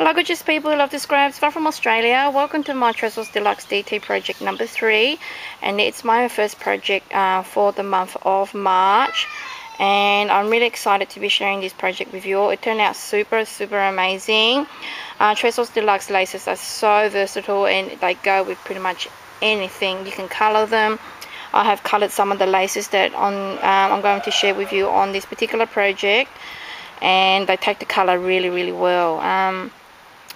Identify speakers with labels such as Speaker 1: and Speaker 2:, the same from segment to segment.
Speaker 1: Hello gorgeous people who love the scraps, far from Australia. Welcome to my Tresors de Luxe DT project number 3, and it's my first project for the month of March, and I'm really excited to be sharing this project with you all. It turned out super amazing. Tresors de Luxe laces are so versatile and they go with pretty much anything. You can color them. I have colored some of the laces that I'm going to share with you on this particular project, and they take the color really well.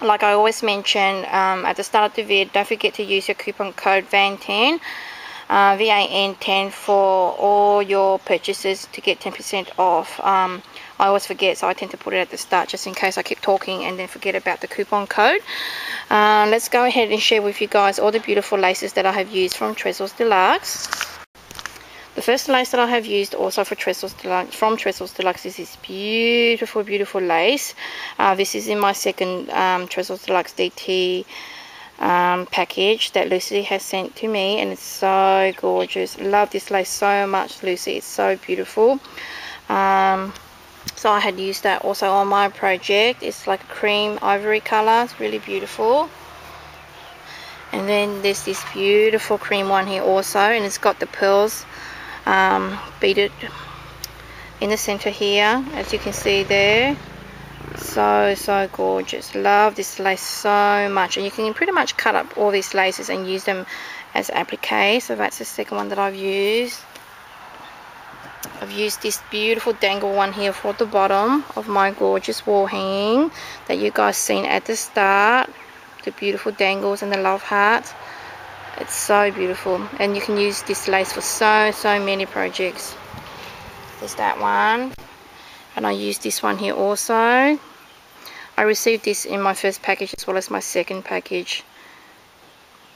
Speaker 1: Like I always mention at the start of the video, don't forget to use your coupon code VAN10 VAN10 for all your purchases to get 10% off. I always forget, so I tend to put it at the start just in case I keep talking and then forget about the coupon code. Let's go ahead and share with you guys all the beautiful laces that I have used from Tresors de Luxe. The first lace that I have used also for Tresors de Luxe, from Tresors de Luxe, is this beautiful lace. This is in my second Tresors de Luxe DT package that Lucy has sent to me, and it's so gorgeous. Love this lace so much, Lucy. It's so beautiful. So I had used that also on my project. It's like a cream ivory color. It's really beautiful. And then there's this beautiful cream one here also, and it's got the pearls beaded in the center here, as you can see there. So gorgeous. Love this lace so much, and you can pretty much cut up all these laces and use them as applique. So that's the second one that I've used. I've used this beautiful dangle one here for the bottom of my gorgeous wall hanging that you guys seen at the start. The beautiful dangles and the love hearts. It's so beautiful, and you can use this lace for so many projects. There's that one, and I used this one here also. I received this in my first package as well as my second package.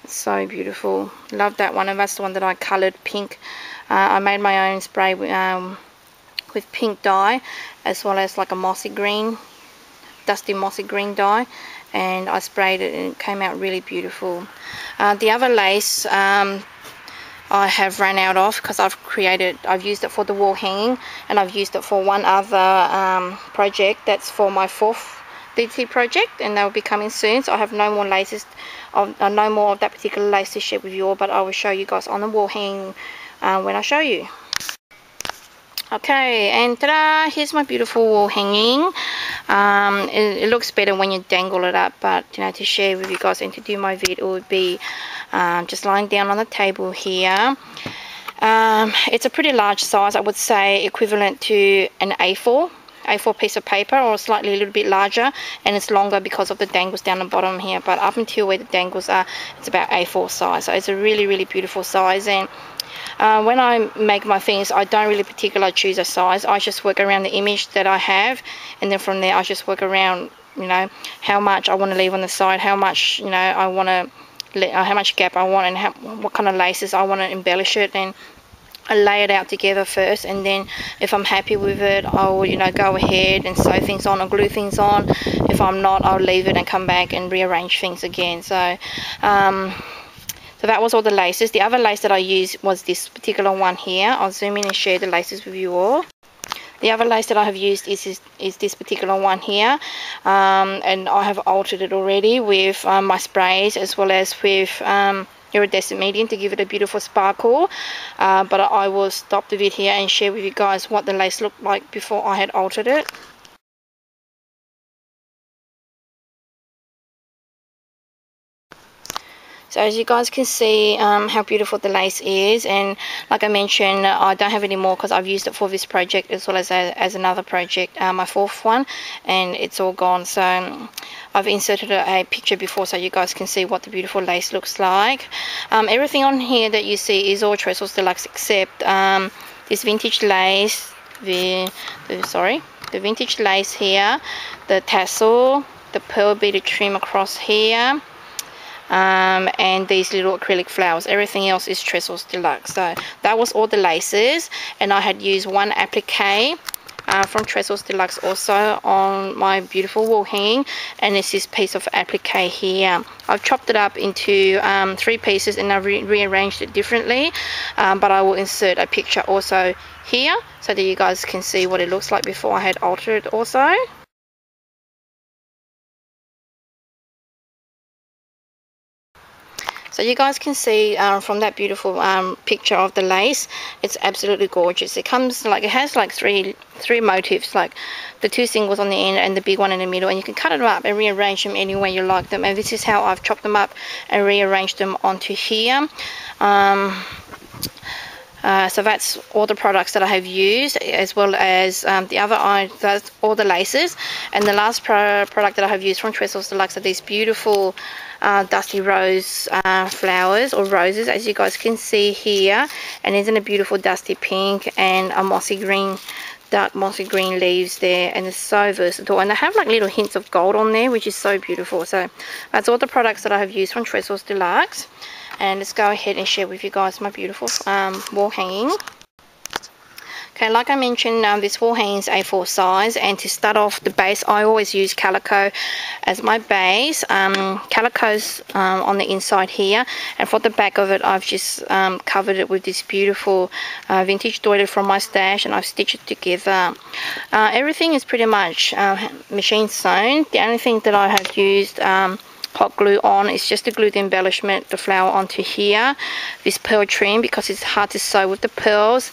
Speaker 1: It's so beautiful. Love that one, and that's the one that I colored pink. I made my own spray with pink dye, as well as like a mossy green, dusty mossy green dye, and I sprayed it and it came out really beautiful. The other lace I have run out of because I've used it for the wall hanging, and I've used it for one other project that's for my fourth DT project, and they'll be coming soon. So I have no more laces, no more of that particular lace to share with you all, but I will show you guys on the wall hanging when I show you. Okay, and ta-da! Here's my beautiful wall hanging. It looks better when you dangle it up, but you know, to share with you guys and to do my video, it would be just lying down on the table here. It's a pretty large size, I would say equivalent to an A4 piece of paper, or slightly a little bit larger, and it's longer because of the dangles down the bottom here, but up until where the dangles are, it's about A4 size. So it's a really beautiful size. And when I make my things, I don't really particularly choose a size. I just work around the image that I have, and then from there I just work around, you know, how much I want to leave on the side, how much, you know, I want to how much gap I want, and what kind of laces I want to embellish it. And I lay it out together first, and then if I'm happy with it, I'll, you know, go ahead and sew things on or glue things on. If I'm not, I'll leave it and come back and rearrange things again. So so that was all the laces. The other lace that I used was this particular one here. I'll zoom in and share the laces with you all. The other lace that I have used is this particular one here, and I have altered it already with my sprays, as well as with iridescent medium to give it a beautiful sparkle. But I will stop the video here and share with you guys what the lace looked like before I had altered it. So as you guys can see how beautiful the lace is, and like I mentioned, I don't have any more because I've used it for this project as well as another project, my fourth one, and it's all gone. So I've inserted a picture before so you guys can see what the beautiful lace looks like. Everything on here that you see is all Tresors de Luxe except this vintage lace, the vintage lace here, the tassel, the pearl beaded trim across here, and these little acrylic flowers. Everything else is Tresors de Luxe. So that was all the laces, and I had used one applique from Tresors de Luxe also on my beautiful wall hanging, and it's this piece of applique here. I've chopped it up into 3 pieces, and I've rearranged it differently, but I will insert a picture also here so that you guys can see what it looks like before I had altered it also. So you guys can see from that beautiful picture of the lace, it's absolutely gorgeous. It comes like, it has like three motifs, like the 2 singles on the end and the big one in the middle, and you can cut it up and rearrange them any way you like them. And this is how I've chopped them up and rearranged them onto here. So that's all the products that I have used, as well as the other that's all the laces. And the last product that I have used from Tresors de Luxe are these beautiful dusty rose flowers, or roses, as you guys can see here. And isn't a beautiful dusty pink and a mossy green, dark mossy green leaves there, and it's so versatile, and they have like little hints of gold on there, which is so beautiful. So that's all the products that I have used from Tresors de Luxe. And let's go ahead and share with you guys my beautiful wall hanging. Okay, like I mentioned, this wall hanging is A4 size, and to start off the base, I always use calico as my base. Calico's on the inside here, and for the back of it, I've just covered it with this beautiful vintage doily from my stash, and I've stitched it together. Everything is pretty much machine sewn. The only thing that I have used hot glue on is just to glue the embellishment, the flower, onto here, this pearl trim, because it's hard to sew with the pearls,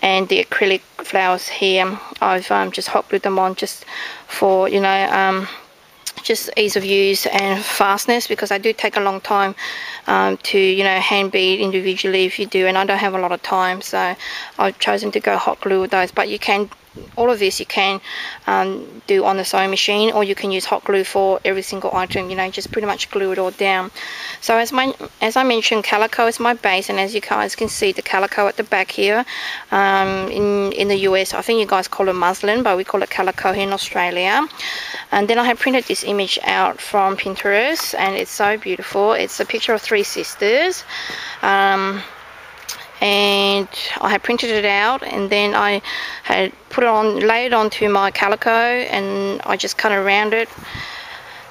Speaker 1: and the acrylic flowers here, I've just hot glued them on just for, you know, just ease of use and fastness, because I do take a long time to, you know, hand bead individually if you do, and I don't have a lot of time, so I've chosen to go hot glue with those. But you can, all of this you can do on the sewing machine, or you can use hot glue for every single item, you know, just pretty much glue it all down. So as I mentioned, calico is my base, and as you guys can see, the calico at the back here, in the US, I think you guys call it muslin, but we call it calico here in Australia. And then I have printed this image out from Pinterest, and it's so beautiful. It's a picture of 3 sisters. And I had printed it out, and then I had put it on, laid onto my calico, and I just cut around it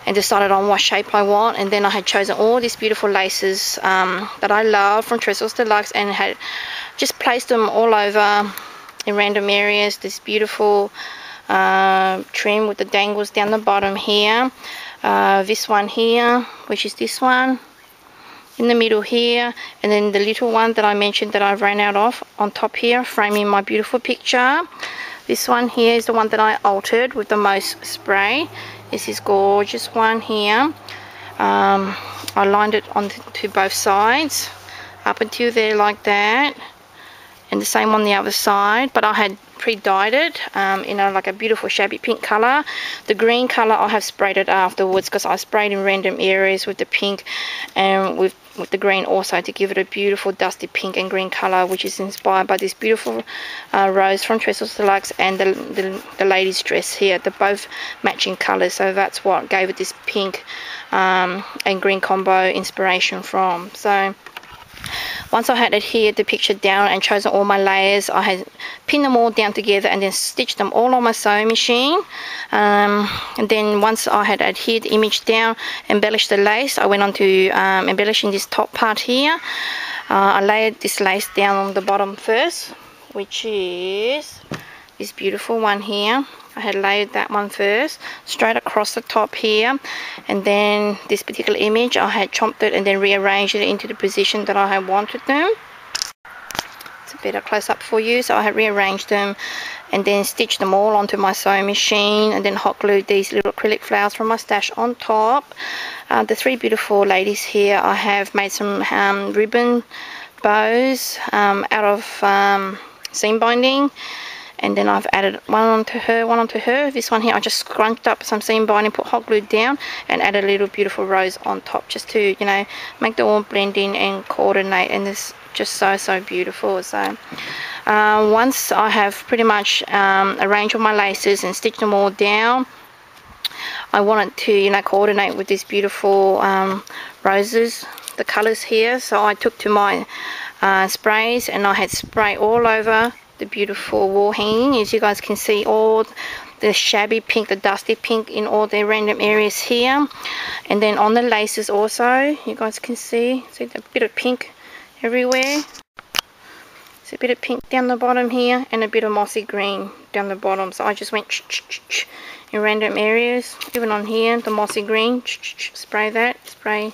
Speaker 1: and decided on what shape I want. And then I had chosen all these beautiful laces that I love from Tresors de Luxe, and had just placed them all over in random areas. This beautiful trim with the dangles down the bottom here, this one here, which is this one in the middle here, and then the little one that I mentioned that I've ran out of on top here, framing my beautiful picture. This one here is the one that I altered with the most spray. This is gorgeous one here. I lined it onto both sides up until there like that, and the same on the other side, but I had pre-dyed it in like a beautiful shabby pink color. The green color I have sprayed it afterwards, because I sprayed in random areas with the pink and with the green also, to give it a beautiful dusty pink and green color, which is inspired by this beautiful rose from Tresors de Luxe and the lady's dress here. They're both matching colors, so that's what gave it this pink and green combo inspiration from. So once I had adhered the picture down and chosen all my layers, I had pinned them all down together and then stitched them all on my sewing machine. And then once I had adhered the image down, embellished the lace, I went on to embellishing this top part here. I layered this lace down on the bottom first, which is this beautiful one here. I had layered that one first, straight across the top here, and then this particular image, I had chomped it and then rearranged it into the position that I had wanted them. It's a better close-up for you. So I had rearranged them and then stitched them all onto my sewing machine, and then hot glued these little acrylic flowers from my stash on top. The 3 beautiful ladies here, I have made some ribbon bows out of seam binding. And then I've added one onto her. This one here, I just scrunched up some seam binding, put hot glue down, and added a little beautiful rose on top, just to, you know, make them all blend in and coordinate. And it's just so beautiful. So once I have pretty much arranged all my laces and stitched them all down, I wanted to, you know, coordinate with these beautiful roses, the colors here. So I took to my sprays, and I had spray all over the beautiful wall hanging. As you guys can see, all the shabby pink, the dusty pink in all the random areas here, and then on the laces also, you guys can see a bit of pink everywhere. There's a bit of pink down the bottom here, and a bit of mossy green down the bottom. So I just went in random areas, even on here, the mossy green, spray that, spray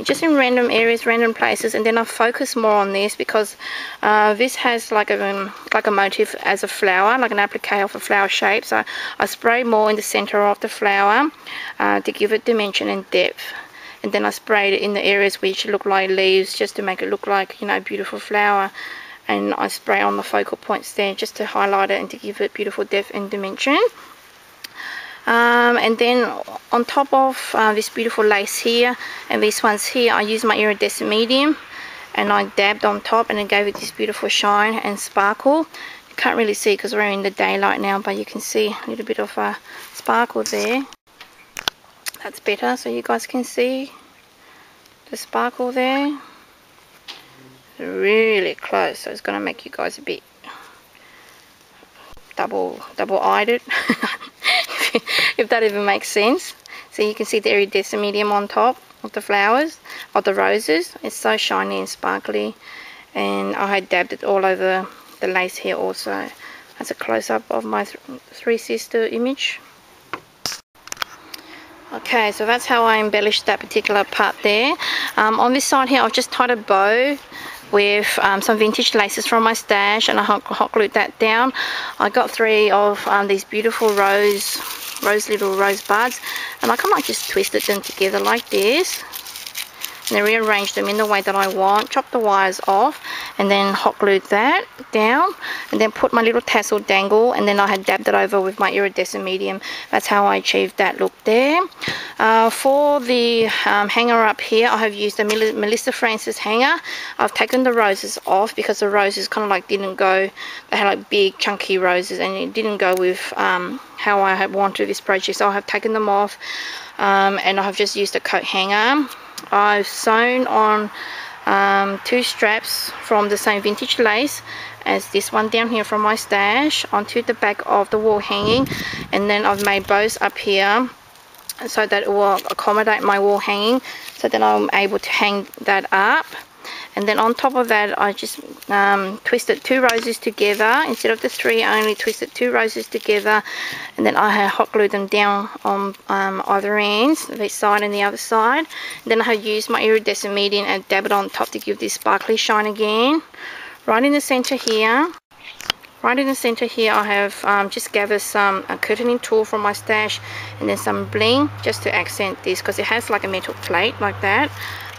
Speaker 1: just in random areas, random places. And then I focus more on this because this has like a motif as a flower, like an applique of a flower shape. So I spray more in the center of the flower to give it dimension and depth. And then I sprayed it in the areas which look like leaves, just to make it look like, you know, a beautiful flower. And I spray on the focal points there just to highlight it and to give it beautiful depth and dimension. And then on top of this beautiful lace here and these ones here, I used my iridescent medium and I dabbed on top, and it gave it this beautiful shine and sparkle. You can't really see because we're in the daylight now, but you can see a little bit of a sparkle there. That's better, so you guys can see the sparkle there. Really close, so it's going to make you guys a bit double-eyed if that even makes sense. So you can see the iridescent medium on top of the flowers, of the roses. It's so shiny and sparkly, and I had dabbed it all over the lace here also. That's a close-up of my three sister image. Okay, so that's how I embellished that particular part there. On this side here, I've just tied a bow with some vintage laces from my stash, and I hot glued that down. I got 3 of these beautiful little rose buds, and I kind of like just twisted them together like this, and then rearranged them in the way that I want, chopped the wires off, and then hot glued that down, and then put my little tassel dangle, and then I had dabbed it over with my iridescent medium. That's how I achieved that look there. For the hanger up here, I have used a Melissa Francis hanger. I've taken the roses off because the roses kind of like didn't go, they had like big chunky roses, and it didn't go with how I had wanted this project, so I have taken them off, and I have just used a coat hanger. I've sewn on 2 straps from the same vintage lace as this one down here from my stash onto the back of the wall hanging, and then I've made bows up here so that it will accommodate my wall hanging, so that I'm able to hang that up. And then on top of that, I just twisted 2 roses together. Instead of the 3, I only twisted 2 roses together, and then I had hot glued them down on either ends, this side and the other side. And then I had used my iridescent medium and dabbed it on top to give this sparkly shine again. Right in the center here, I have just gathered some curtaining tool from my stash, and then some bling just to accent this, because it has like a metal plate like that.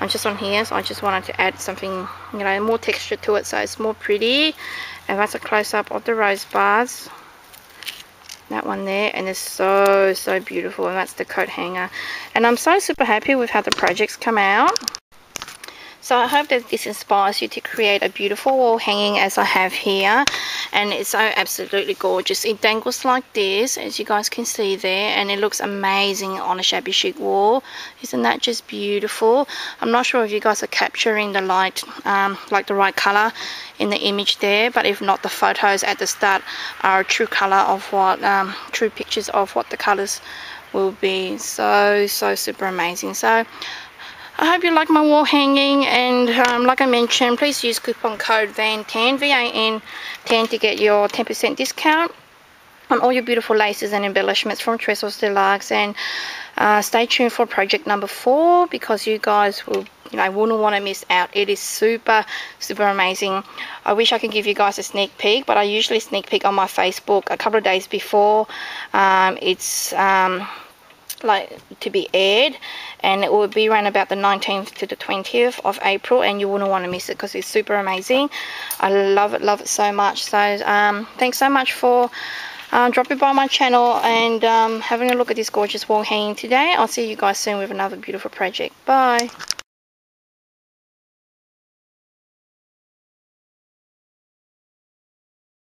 Speaker 1: I'm just on here, so I just wanted to add something, you know, more texture to it, so it's more pretty. And that's a close-up of the rose buds, that one there, and it's so beautiful. And that's the coat hanger, and I'm so super happy with how the projects come out. So I hope that this inspires you to create a beautiful wall hanging as I have here, and it's so absolutely gorgeous. It dangles like this, as you guys can see there, and it looks amazing on a shabby chic wall. Isn't that just beautiful? I'm not sure if you guys are capturing the light, like the right color in the image there, but if not, the photos at the start are a true color of what, true pictures of what the colors will be. So super amazing. So I hope you like my wall hanging, and like I mentioned, please use coupon code VAN10, VAN10, to get your 10% discount on all your beautiful laces and embellishments from Tresors de Luxe. And stay tuned for project number 4, because you guys will, you know, wouldn't want to miss out. It is super amazing. I wish I could give you guys a sneak peek, but I usually sneak peek on my Facebook a couple of days before it's like to be aired, and it will be around about the 19th to the 20th of April, and you wouldn't want to miss it because it's super amazing. I love it so much. So thanks so much for dropping by my channel and having a look at this gorgeous wall hanging today. I'll see you guys soon with another beautiful project. Bye.